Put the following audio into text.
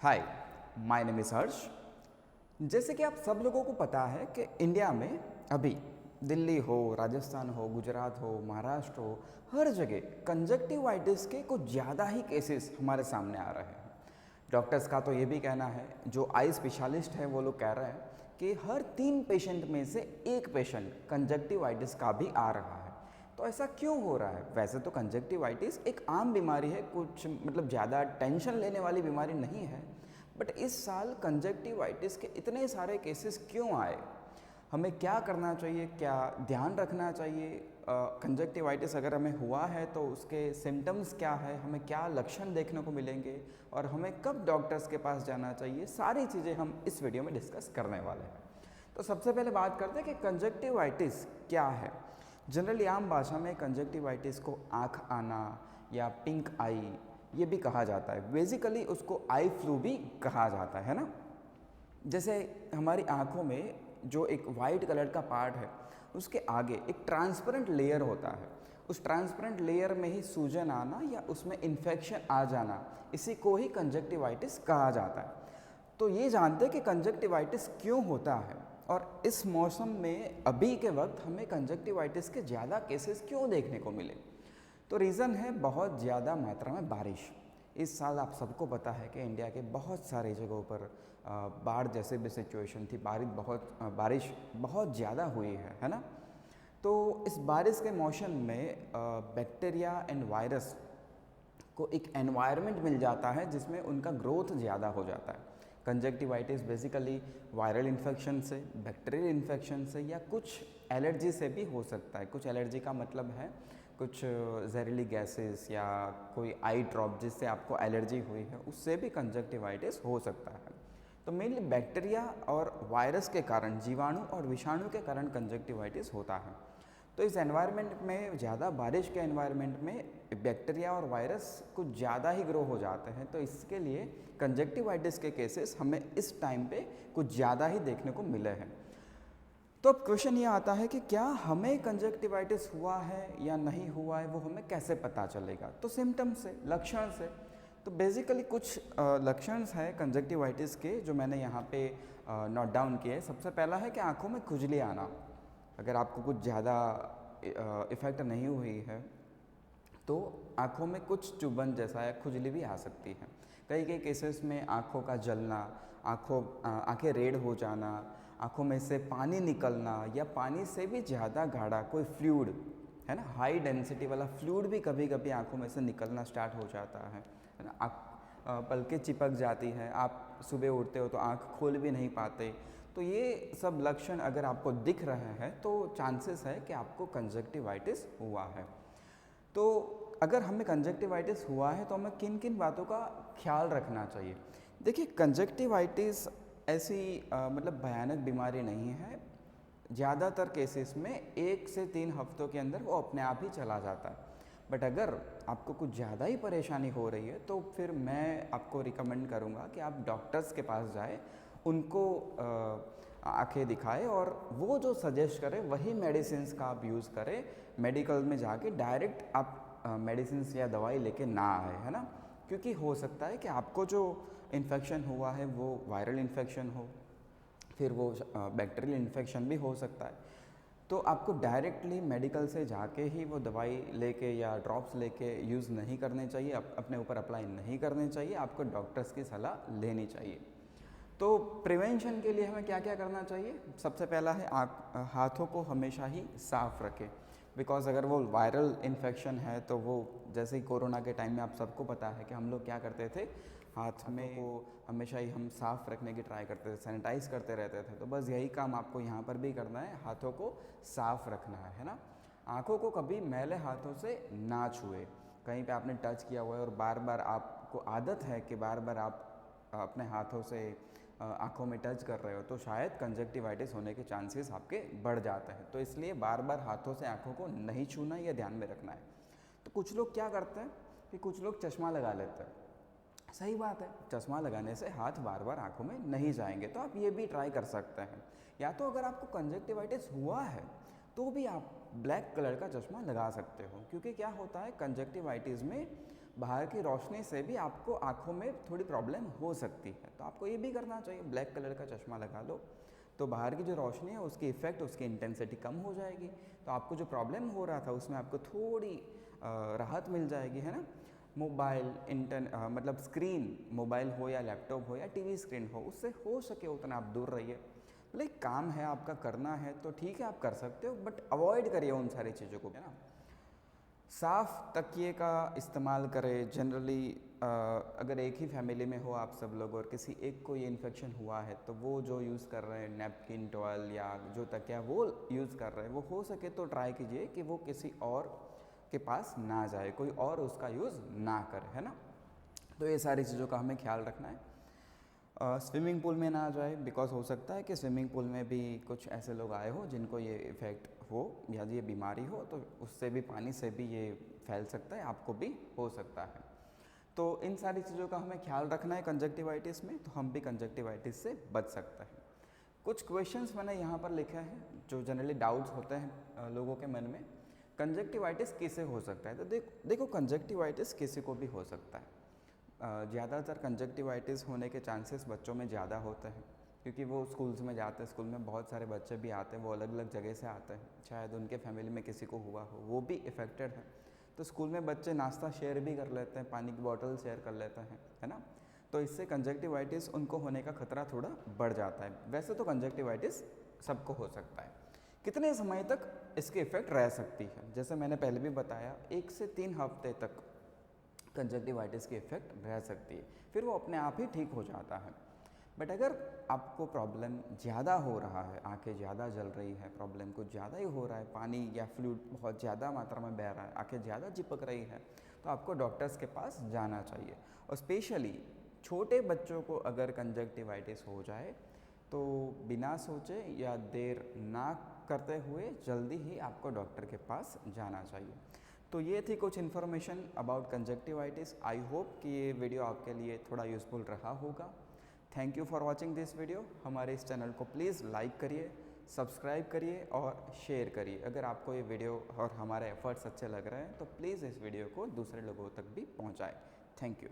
Hi, my name is हर्ष। जैसे कि आप सब लोगों को पता है कि इंडिया में अभी दिल्ली हो, राजस्थान हो, गुजरात हो, महाराष्ट्र हो, हर जगह कंजक्टिवाइटिस के कुछ ज़्यादा ही केसेस हमारे सामने आ रहे हैं। डॉक्टर्स का तो ये भी कहना है, जो आई स्पेशलिस्ट है वो लोग कह रहे हैं कि हर 3 पेशेंट में से एक पेशेंट कंजक्टिवाइटिस का भी आ रहा है। तो ऐसा क्यों हो रहा है? वैसे तो कंजक्टिवाइटिस एक आम बीमारी है, कुछ मतलब ज़्यादा टेंशन लेने वाली बीमारी नहीं है। बट इस साल कंजक्टिवाइटिस के इतने सारे केसेस क्यों आए? हमें क्या करना चाहिए, क्या ध्यान रखना चाहिए? कंजक्टिवाइटिस अगर हमें हुआ है तो उसके सिम्टम्स क्या है, हमें क्या लक्षण देखने को मिलेंगे और हमें कब डॉक्टर्स के पास जाना चाहिए, सारी चीज़ें हम इस वीडियो में डिस्कस करने वाले हैं। तो सबसे पहले बात करते हैं कि कंजक्टिवाइटिस क्या है। जनरली आम भाषा में कंजक्टिवाइटिस को आँख आना या पिंक आई ये भी कहा जाता है। बेसिकली उसको आई फ्लू भी कहा जाता है ना। जैसे हमारी आँखों में जो एक वाइट कलर का पार्ट है उसके आगे एक ट्रांसपेरेंट लेयर होता है। उस ट्रांसपेरेंट लेयर में ही सूजन आना या उसमें इन्फेक्शन आ जाना, इसी को ही कंजक्टिवाइटिस कहा जाता है। तो ये जानते हैं कि कंजक्टिवाइटिस क्यों होता है और इस मौसम में अभी के वक्त हमें कंजक्टिवाइटिस के ज़्यादा केसेस क्यों देखने को मिले। तो रीज़न है बहुत ज़्यादा मात्रा में बारिश। इस साल आप सबको पता है कि इंडिया के बहुत सारी जगहों पर बाढ़ जैसे भी सिचुएशन थी, बारिश बहुत ज़्यादा हुई है ना। तो इस बारिश के मौसम में बैक्टीरिया एंड वायरस को एक एनवायरनमेंट मिल जाता है जिसमें उनका ग्रोथ ज़्यादा हो जाता है। कंजक्टिवाइटिस बेसिकली वायरल इन्फेक्शन से, बैक्टीरियल इन्फेक्शन से या कुछ एलर्जी से भी हो सकता है। कुछ एलर्जी का मतलब है कुछ जहरीली गैसेस या कोई आई ड्रॉप जिससे आपको एलर्जी हुई है, उससे भी कंजक्टिवाइटिस हो सकता है। तो मेनली बैक्टीरिया और वायरस के कारण, जीवाणु और विषाणु के कारण कंजक्टिवाइटिस होता है। तो इस एनवायरनमेंट में, ज़्यादा बारिश के एनवायरनमेंट में बैक्टीरिया और वायरस कुछ ज़्यादा ही ग्रो हो जाते हैं। तो इसके लिए कंजक्टिवाइटिस के केसेस हमें इस टाइम पे कुछ ज़्यादा ही देखने को मिले हैं। तो अब क्वेश्चन ये आता है कि क्या हमें कंजक्टिवाइटिस हुआ है या नहीं हुआ है, वो हमें कैसे पता चलेगा? तो सिम्टम से, लक्षण से। तो बेसिकली कुछ लक्षण हैं कंजक्टिवाइटिस के जो मैंने यहाँ पे नोट डाउन किए हैं। सबसे पहला है कि आँखों में खुजली आना। अगर आपको कुछ ज़्यादा इफ़ेक्ट नहीं हुई है तो आँखों में कुछ चुभन जैसा या खुजली भी आ सकती है। कई कई केसेस में आँखों का जलना, आँखें रेड हो जाना, आँखों में से पानी निकलना या पानी से भी ज़्यादा गाढ़ा कोई फ्लूइड है ना, हाई डेंसिटी वाला फ्लूइड भी कभी कभी आँखों में से निकलना स्टार्ट हो जाता है ना। पलकें चिपक जाती है, आप सुबह उठते हो तो आँख खोल भी नहीं पाते। तो ये सब लक्षण अगर आपको दिख रहे हैं तो चांसेस है कि आपको कंजक्टिवाइटिस हुआ है। तो अगर हमें कंजक्टिवाइटिस हुआ है तो हमें किन किन बातों का ख्याल रखना चाहिए? देखिए, कंजक्टिवाइटिस ऐसी मतलब भयानक बीमारी नहीं है। ज़्यादातर केसेस में 1 से 3 हफ्तों के अंदर वो अपने आप ही चला जाता है। बट अगर आपको कुछ ज़्यादा ही परेशानी हो रही है तो फिर मैं आपको रिकमेंड करूँगा कि आप डॉक्टर्स के पास जाएँ, उनको आँखें दिखाएँ और वो जो सजेस्ट करें वही मेडिसिन्स का आप यूज़ करें। मेडिकल में जाके डायरेक्ट आप मेडिसिन्स या दवाई लेके ना आए, है ना। क्योंकि हो सकता है कि आपको जो इन्फेक्शन हुआ है वो वायरल इन्फेक्शन हो, फिर वो बैक्टीरियल इन्फेक्शन भी हो सकता है। तो आपको डायरेक्टली मेडिकल से जाके ही वो दवाई लेके या ड्रॉप्स लेके यूज़ नहीं करने चाहिए, अपने ऊपर अप्लाई नहीं करने चाहिए। आपको डॉक्टर्स की सलाह लेनी चाहिए। तो प्रिवेंशन के लिए हमें क्या क्या करना चाहिए? सबसे पहला है हाथों को हमेशा ही साफ़ रखें। बिकॉज़ अगर वो वायरल इन्फेक्शन है तो वो, जैसे ही कोरोना के टाइम में आप सबको पता है कि हम लोग क्या करते थे, हाथ में को हमेशा ही हम साफ़ रखने की ट्राई करते थे, सैनिटाइज़ करते रहते थे। तो बस यही काम आपको यहाँ पर भी करना है, हाथों को साफ़ रखना है ना। आँखों को कभी मैले हाथों से ना छुए। कहीं पे आपने टच किया हुआ है और बार बार आपको आदत है कि बार बार आप अपने हाथों से आँखों में टच कर रहे हो तो शायद कंजक्टिवाइटिस होने के चांसेस आपके बढ़ जाते हैं। तो इसलिए बार बार हाथों से आँखों को नहीं छूना, यह ध्यान में रखना है। तो कुछ लोग क्या करते हैं कि कुछ लोग चश्मा लगा लेते हैं। सही बात है, चश्मा लगाने से हाथ बार बार आँखों में नहीं जाएंगे, तो आप ये भी ट्राई कर सकते हैं। या तो अगर आपको कंजक्टिवाइटिस हुआ है तो भी आप ब्लैक कलर का चश्मा लगा सकते हो। क्योंकि क्या होता है, कंजक्टिवाइटिस में बाहर की रोशनी से भी आपको आँखों में थोड़ी प्रॉब्लम हो सकती है, तो आपको ये भी करना चाहिए, ब्लैक कलर का चश्मा लगा लो, तो बाहर की जो रोशनी है उसकी इफ़ेक्ट, उसकी इंटेंसिटी कम हो जाएगी, तो आपको जो प्रॉब्लम हो रहा था उसमें आपको थोड़ी राहत मिल जाएगी, है ना। मोबाइल मतलब स्क्रीन, मोबाइल हो या लैपटॉप हो या टीवी स्क्रीन हो, उससे हो सके उतना आप दूर रहिए। लाइक काम है आपका, करना है तो ठीक है आप कर सकते हो, बट अवॉइड करिए उन सारी चीज़ों को, है ना। साफ़ तकिए का इस्तेमाल करें। जनरली अगर एक ही फैमिली में हो आप सब लोग और किसी एक को ये इन्फेक्शन हुआ है, तो वो जो यूज़ कर रहे हैं नैपकिन, टॉवल या जो तकिया वो यूज़ कर रहे हैं, वो हो सके तो ट्राई कीजिए कि वो किसी और के पास ना जाए, कोई और उसका यूज़ ना करे, है ना। तो ये सारी चीज़ों का हमें ख्याल रखना है। स्विमिंग पूल में ना जाए, बिकॉज हो सकता है कि स्विमिंग पूल में भी कुछ ऐसे लोग आए हो जिनको ये इफ़ेक्ट हो या ये बीमारी हो, तो उससे भी, पानी से भी ये फैल सकता है, आपको भी हो सकता है। तो इन सारी चीज़ों का हमें ख्याल रखना है कंजक्टिवाइटिस में, तो हम भी कंजक्टिवाइटिस से बच सकते हैं। कुछ क्वेश्चंस मैंने यहाँ पर लिखे हैं जो जनरली डाउट्स होते हैं लोगों के मन में। कंजक्टिवाइटिस किसे हो सकता है, तो देखो कंजक्टिवाइटिस किसी को भी हो सकता है। ज़्यादातर कंजक्टिवाइटिस होने के चांसेस बच्चों में ज़्यादा होते हैं, क्योंकि वो स्कूल्स में जाते हैं, स्कूल में बहुत सारे बच्चे भी आते हैं, वो अलग अलग जगह से आते हैं, शायद उनके फैमिली में किसी को हुआ हो, वो भी इफ़ेक्टेड है। तो स्कूल में बच्चे नाश्ता शेयर भी कर लेते हैं, पानी की बॉटल शेयर कर लेते हैं, है ना। तो इससे कंजक्टिवाइटिस उनको होने का खतरा थोड़ा बढ़ जाता है। वैसे तो कंजक्टिवाइटिस सबको हो सकता है। कितने समय तक इसकी इफ़ेक्ट रह सकती है, जैसे मैंने पहले भी बताया, 1 से 3 हफ्ते तक कंजक्टिवाइटिस की इफ़ेक्ट रह सकती है, फिर वो अपने आप ही ठीक हो जाता है। बट अगर आपको प्रॉब्लम ज़्यादा हो रहा है, आंखें ज़्यादा जल रही है, प्रॉब्लम कुछ ज़्यादा ही हो रहा है, पानी या फ्लूइड बहुत ज़्यादा मात्रा में बह रहा है, आंखें ज़्यादा चिपक रही है, तो आपको डॉक्टर्स के पास जाना चाहिए। और स्पेशली छोटे बच्चों को अगर कंजक्टिवाइटिस हो जाए तो बिना सोचे या देर ना करते हुए जल्दी ही आपको डॉक्टर के पास जाना चाहिए। तो ये थी कुछ information about conjunctivitis. I hope कि ये वीडियो आपके लिए थोड़ा यूज़फुल रहा होगा। Thank you for watching this video. हमारे इस चैनल को प्लीज़ लाइक करिए, सब्सक्राइब करिए और शेयर करिए। अगर आपको ये वीडियो और हमारे एफर्ट्स अच्छे लग रहे हैं तो प्लीज़ इस वीडियो को दूसरे लोगों तक भी पहुँचाएँ। Thank you.